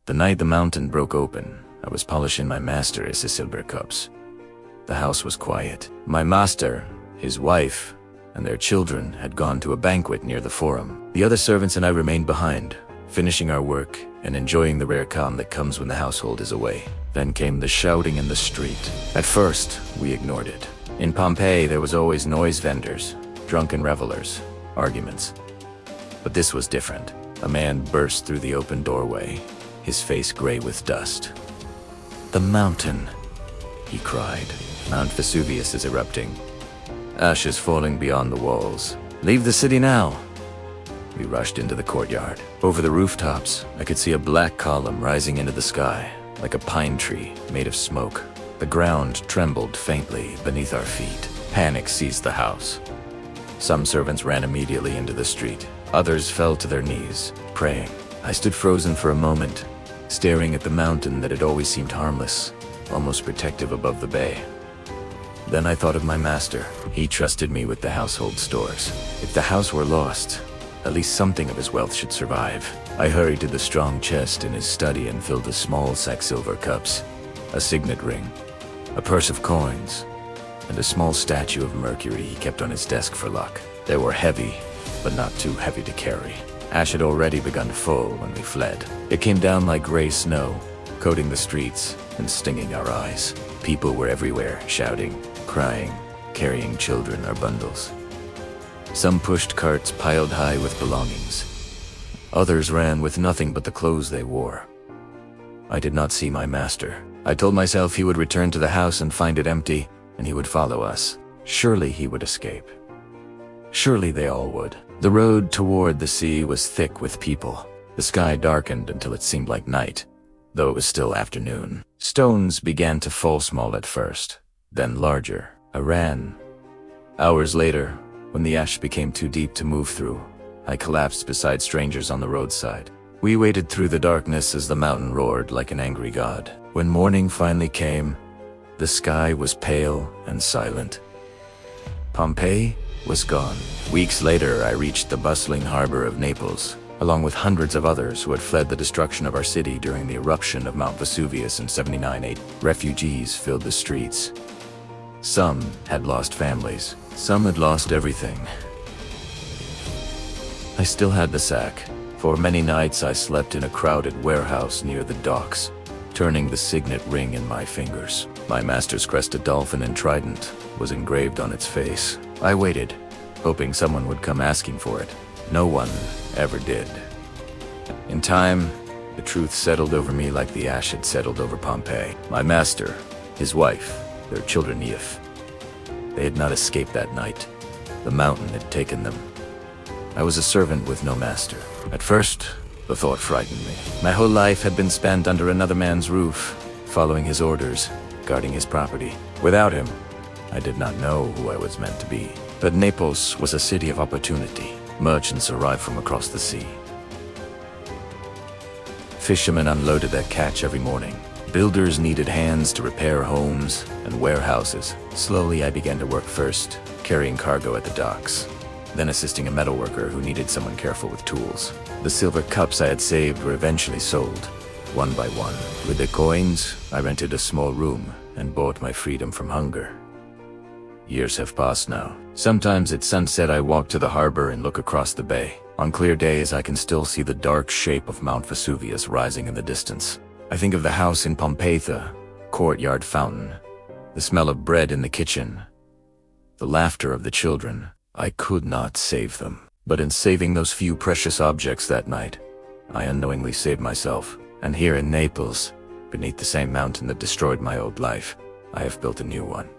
The night the mountain broke open, I was polishing my master's silver cups. The house was quiet. My master, his wife, and their children had gone to a banquet near the forum. The other servants and I remained behind, finishing our work and enjoying the rare calm that comes when the household is away. Then came the shouting in the street. At first, we ignored it. In Pompeii, there was always noise vendors, drunken revelers, arguments. But this was different. A man burst through the open doorway, his face gray with dust. "The mountain," he cried. "Mount Vesuvius is erupting. Ashes falling beyond the walls. Leave the city now." We rushed into the courtyard. Over the rooftops, I could see a black column rising into the sky, like a pine tree made of smoke. The ground trembled faintly beneath our feet. Panic seized the house. Some servants ran immediately into the street. Others fell to their knees, praying. I stood frozen for a moment, staring at the mountain that had always seemed harmless, almost protective above the bay. Then I thought of my master. He trusted me with the household stores. If the house were lost, at least something of his wealth should survive. I hurried to the strong chest in his study and filled a small sack silver cups, a signet ring, a purse of coins, and a small statue of Mercury he kept on his desk for luck. They were heavy, but not too heavy to carry. Ash had already begun to fall when we fled. It came down like gray snow, coating the streets and stinging our eyes. People were everywhere, shouting, crying, carrying children or bundles. Some pushed carts piled high with belongings. Others ran with nothing but the clothes they wore. I did not see my master. I told myself he would return to the house and find it empty, and he would follow us. Surely he would escape. Surely they all would. The road toward the sea was thick with people. The sky darkened until it seemed like night, though it was still afternoon. Stones began to fall small at first, then larger. I ran. Hours later, when the ash became too deep to move through, I collapsed beside strangers on the roadside. We waited through the darkness as the mountain roared like an angry god. When morning finally came, the sky was pale and silent. Pompeii was gone. Weeks later, I reached the bustling harbor of Naples, along with hundreds of others who had fled the destruction of our city during the eruption of Mount Vesuvius in 79 AD. Refugees filled the streets. Some had lost families. Some had lost everything. I still had the sack. For many nights I slept in a crowded warehouse near the docks, turning the signet ring in my fingers. My master's crested dolphin and trident was engraved on its face. I waited, hoping someone would come asking for it. No one ever did. In time, the truth settled over me like the ash had settled over Pompeii. My master, his wife, their children Eve. They had not escaped that night. The mountain had taken them. I was a servant with no master. At first, the thought frightened me. My whole life had been spent under another man's roof, following his orders, guarding his property. Without him, I did not know who I was meant to be. But Naples was a city of opportunity. Merchants arrived from across the sea. Fishermen unloaded their catch every morning. Builders needed hands to repair homes and warehouses. Slowly, I began to work first, carrying cargo at the docks, then assisting a metalworker who needed someone careful with tools. The silver cups I had saved were eventually sold, one by one. With the coins, I rented a small room and bought my freedom from hunger. Years have passed now. Sometimes at sunset I walk to the harbor and look across the bay. On clear days I can still see the dark shape of Mount Vesuvius rising in the distance. I think of the house in Pompeii, courtyard fountain, the smell of bread in the kitchen, the laughter of the children. I could not save them. But in saving those few precious objects that night, I unknowingly saved myself. And here in Naples, beneath the same mountain that destroyed my old life, I have built a new one.